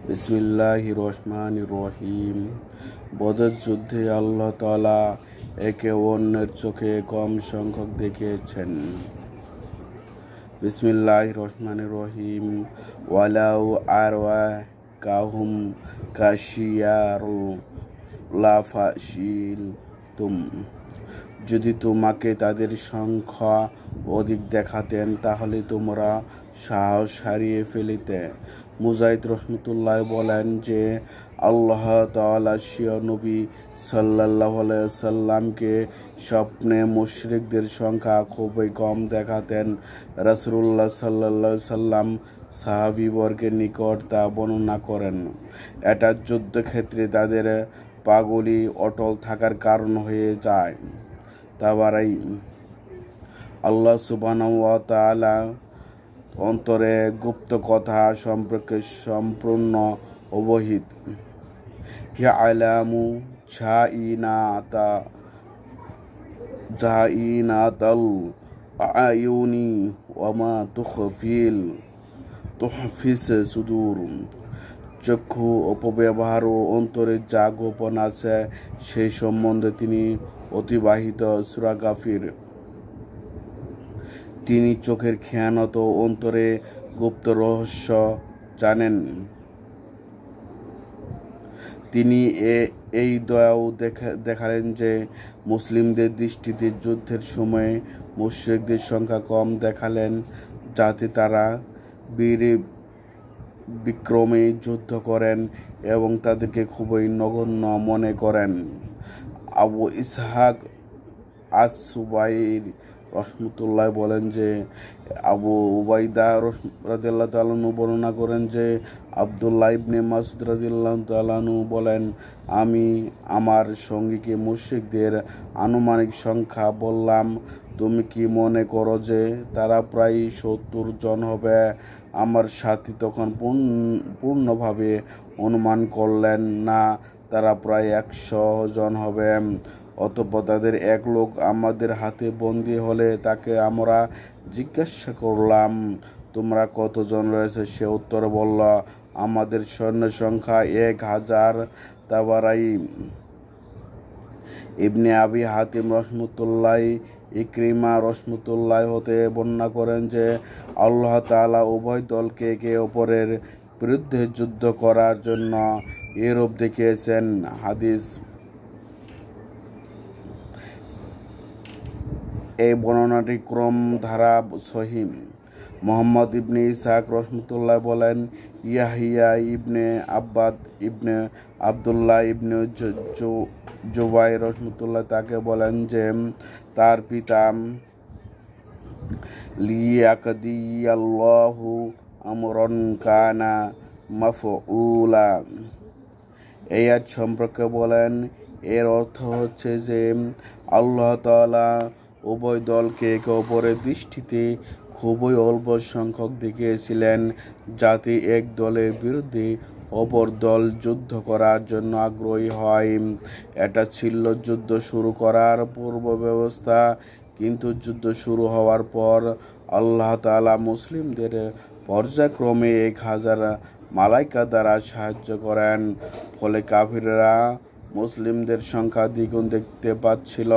বিসমিল্লাহির রহমানির রহিম। বদর যুদ্ধে আল্লাহ তাআলা একে অন্যের চোখে কম সংখ্যক দেখিয়েছেন। বিসমিল্লাহির রহমানির রহিম। ওয়ালাউ আরওয়াকাহুম কাশিয়ারু লাফাশিলতুম। যদি তোমাকে তাদের সংখ্যা অধিক দেখাতেন তাহলে তোমরা সাহস হারিয়ে ফেলিতে। মুজাহিদ রহমতুল্লাহ বলেন যে আল্লাহ তাআলা স্বীয় নবী সাল্লাল্লাহু আলাইহি সাল্লামকে স্বপ্নে মুশরিকদের সংখ্যা খুবই কম দেখাতেন। রাসূলুল্লাহ সাল্লাল্লাহু আলাইহি সাল্লাম সাহাবীবর্গের নিকট তা বর্ণনা করেন। এটা যুদ্ধক্ষেত্রে তাদের পাগলি অটল থাকার কারণ হয়ে যায়। তাবারাই আল্লাহ সুবহানাহু ওয়া তাআলা অন্তরে গুপ্ত কথা সম্পর্কে সম্পূর্ণ অবহিত। ইয়ালামু জাইনাতাল আয়ুনি ওয়া মা তুখফিস সুদূর। চক্ষু অপব্যবহার ও অন্তরে যা গোপন আছে সেই সম্বন্ধে তিনি অতিবাহিত সূরা গাফির। তিনি চোখের খেয়ানত ও অন্তরে গুপ্ত রহস্য জানেন। তিনি এই দয়াও দেখালেন যে মুসলিমদের দৃষ্টিতে যুদ্ধের সময় মুশরিকদের সংখ্যা কম দেখালেন, যাতে তারা বীর বিক্রমে যুদ্ধ করেন এবং তাদেরকে খুবই নগণ্য মনে করেন। আবু ইসহাক আস-সুবাইরি রহমতুল্লাহ বলেন যে আবু উবাইদা রাদিয়াল্লাহু তাআলা আনহু বর্ণনা করেন যে আব্দুল্লাহ ইবনে মাসউদ রাদিয়াল্লাহু তাআলা আনহু বলেন, আমি আমার সঙ্গীকে মুশরিকদের আনুমানিক সংখ্যা বললাম, তুমি কি মনে করো যে তারা প্রায় 70 জন হবে? আমার সাথী তখন পূর্ণভাবে অনুমান করলেন, না, তারা প্রায় 100 জন হবে। অতঃপর তাদের এক লোক আমাদের হাতে বন্দী হলে তাকে আমরা জিজ্ঞাসা করলাম, তোমরা কতজন রয়েছে? সে উত্তরে বলল, আমাদের সৈন্য সংখ্যা 1000। তাবারাই ইবনে আবি হাতিম রহমতুল্লাহ ইকরিমা রহমতুল্লাহ হতে বর্ণনা করেন যে আল্লাহ তাআলা উভয় দলকে একে অপরের বিরুদ্ধে যুদ্ধ করার জন্য এরূপ দেখিয়েছেন। হাদিস। এই বর্ণনাটি ক্রম ধারা সহিহ। মুহাম্মদ ইবনে ইসহাক রহমতুল্লাহ বলেন, ইয়াহিয়া ইবনে আব্বাদ ইবনে আব্দুল্লাহ ইবনে জুবাইর রহমতুল্লাহ তাকে বলেন যে তার পিতা লিয়াকদিয়াল্লাহু আমরান কানা মাফউলা এই আয়াত সম্পর্কে বলেন, এর অর্থ হচ্ছে যে আল্লাহ তাআলা উভয় দলকে একে অপরের দৃষ্টিতে খুবই অল্প সংখ্যক দেখিয়েছিলেন, যাতে এক দলের বিরুদ্ধে অপর দল যুদ্ধ করার জন্য আগ্রহী হয়। এটা ছিল যুদ্ধ শুরু করার পূর্ব ব্যবস্থা, কিন্তু যুদ্ধ শুরু হওয়ার পর আল্লাহ তাআলা মুসলিমদের পর্যায়ক্রমে 1000 মালাইকা দ্বারা সাহায্য করেন। ফলে কাফিররা মুসলিমদের সংখ্যা দ্বিগুণ দেখতে পাচ্ছিল।